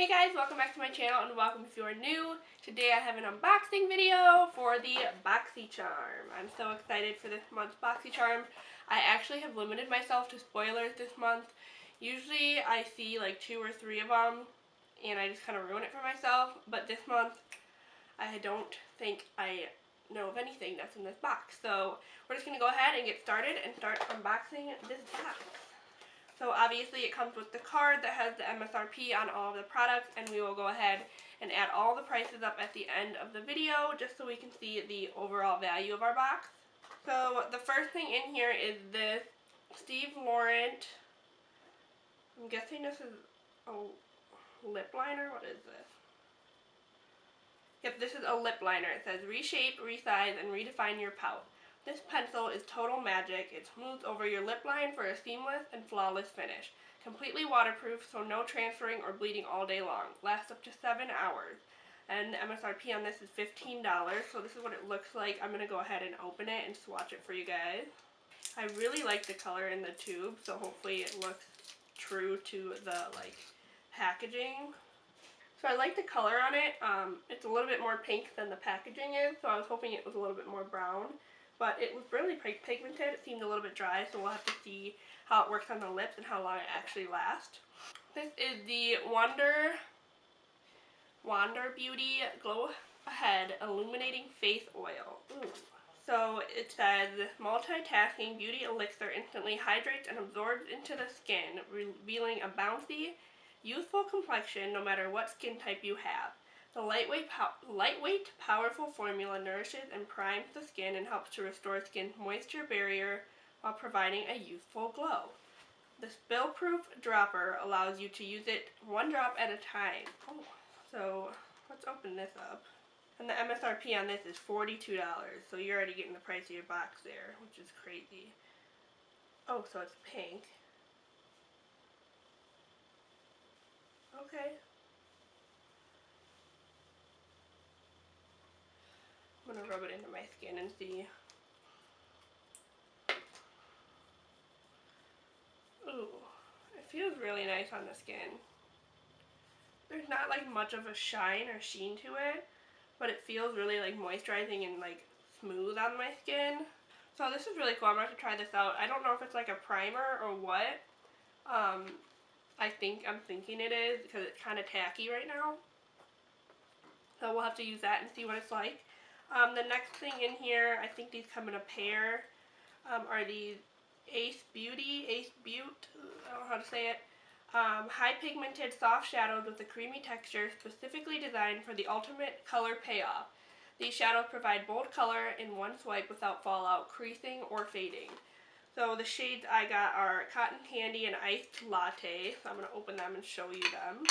Hey guys, welcome back to my channel and welcome if you are new. Today I have an unboxing video for the BoxyCharm. I'm so excited for this month's BoxyCharm. I actually have limited myself to spoilers this month. Usually I see like 2 or 3 of them and I just kind of ruin it for myself, but this month I don't think I know of anything that's in this box. So we're just going to go ahead and get started and start unboxing this box. So obviously it comes with the card that has the MSRP on all of the products, and we will go ahead and add all the prices up at the end of the video just so we can see the overall value of our box. So the first thing in here is this Steve Laurent, I'm guessing this is a lip liner. What is this? Yep, this is a lip liner. It says reshape, resize, and redefine your pout. This pencil is total magic. It smooths over your lip line for a seamless and flawless finish. Completely waterproof, so no transferring or bleeding all day long. Lasts up to 7 hours. And the MSRP on this is $15, so this is what it looks like. I'm going to go ahead and open it and swatch it for you guys. I really like the color in the tube, so hopefully it looks true to the packaging. So I like the color on it. It's a little bit more pink than the packaging is, so I was hoping it was a little bit more brown. But it was really pigmented. It seemed a little bit dry, so we'll have to see how it works on the lips and how long it actually lasts. This is the Wander Beauty Glow Ahead Illuminating Face Oil. Ooh. So it says, multitasking beauty elixir instantly hydrates and absorbs into the skin, revealing a bouncy, youthful complexion no matter what skin type you have. The lightweight, powerful formula nourishes and primes the skin and helps to restore skin's moisture barrier while providing a youthful glow. The spill-proof dropper allows you to use it 1 drop at a time. Oh, so let's open this up. And the MSRP on this is $42, so you're already getting the price of your box there, which is crazy. Oh, so it's pink. Okay. I'm going to rub it into my skin and see. Ooh, it feels really nice on the skin. There's not like much of a shine or sheen to it, but it feels really like moisturizing and like smooth on my skin. So this is really cool. I'm going to try this out. I don't know if it's like a primer or what. I'm thinking it is because it's kind of tacky right now. So we'll have to use that and see what it's like. The next thing in here, I think these come in a pair, are these Ace Butte, I don't know how to say it, high pigmented soft shadows with a creamy texture specifically designed for the ultimate color payoff. These shadows provide bold color in one swipe without fallout, creasing, or fading. So the shades I got are Cotton Candy and Iced Latte, so I'm going to open them and show you them.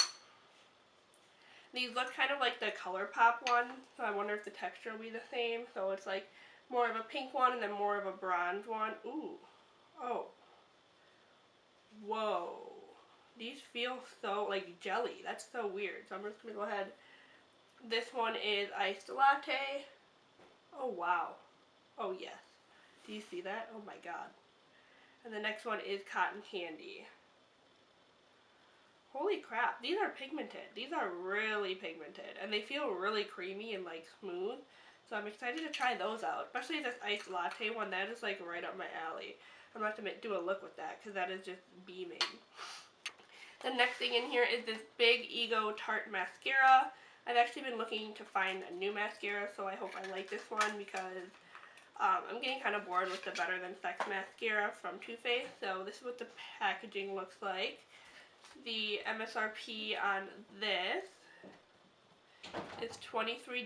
These look kind of like the ColourPop one, so I wonder if the texture will be the same. So it's like more of a pink one and then more of a bronze one. Ooh. Oh. Whoa. These feel so like jelly. That's so weird. So I'm just going to go ahead. This one is Iced Latte. Oh, wow. Oh, yes. Do you see that? Oh, my God. And the next one is Cotton Candy. Holy crap, these are pigmented. These are really pigmented, and they feel really creamy and like smooth. So I'm excited to try those out, especially this Iced Latte one. That is like right up my alley. I'm going to have to do a look with that because that is just beaming. The next thing in here is this Big Ego Tarte Mascara. I've actually been looking to find a new mascara, so I hope I like this one because I'm getting kind of bored with the Better Than Sex mascara from Too Faced. So this is what the packaging looks like. The MSRP on this is $23.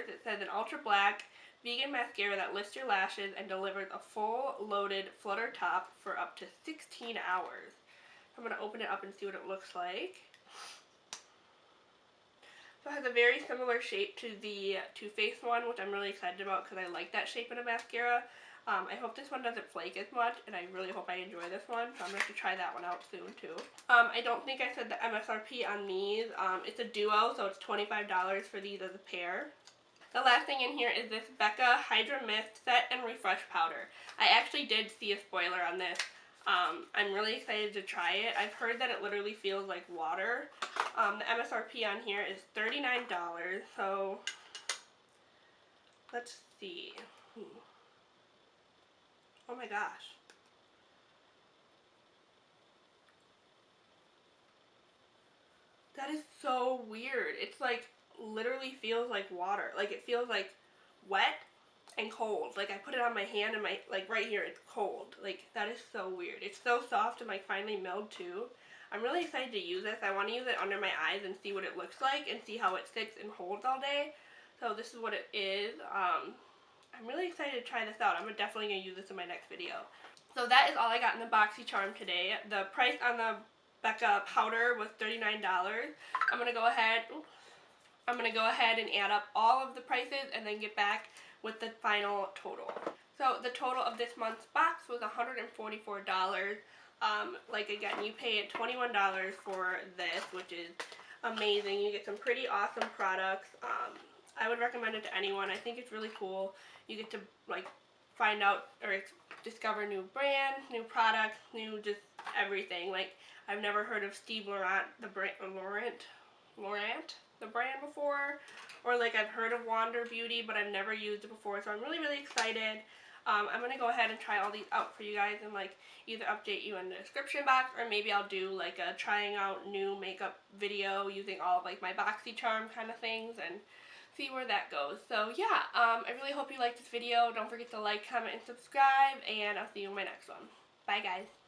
It says an ultra black vegan mascara that lifts your lashes and delivers a full loaded flutter top for up to 16 hours. I'm going to open it up and see what it looks like. So it has a very similar shape to the Too Faced one, which I'm really excited about because I like that shape in a mascara. I hope this one doesn't flake as much, and I really hope I enjoy this one, so I'm going to have to try that one out soon, too. I don't think I said the MSRP on these. It's a duo, so it's $25 for these as a pair. The last thing in here is this Becca Hydra Mist Set and Refresh Powder. I actually did see a spoiler on this I'm really excited to try it. I've heard that it literally feels like water. The MSRP on here is $39, so let's see. Oh my gosh. That is so weird. It's like literally feels like water. Like it feels like wet and cold. Like I put it on my hand and my like right here it's cold. Like that is so weird. It's so soft and like finely milled too. I'm really excited to use this. I want to use it under my eyes and see what it looks like and see how it sits and holds all day. So this is what it is. I'm really excited to try this out. I'm definitely going to use this in my next video. So that is all I got in the BoxyCharm today. The price on the Becca powder was $39. I'm going to go ahead and add up all of the prices and then get back with the final total. So the total of this month's box was $144. Like again, you pay $21 for this, which is amazing. You get some pretty awesome products. I would recommend it to anyone. I think it's really cool. You get to like find out or discover new brands, new products, new just everything. Like I've never heard of Steve Laurent, the brand before, or like I've heard of Wander Beauty, but I've never used it before. So I'm really excited. I'm going to go ahead and try all these out for you guys and like either update you in the description box, or maybe I'll do like a trying out new makeup video using all of like my BoxyCharm kind of things and see where that goes. So yeah, I really hope you liked this video. Don't forget to like, comment, and subscribe, and I'll see you in my next one. Bye guys.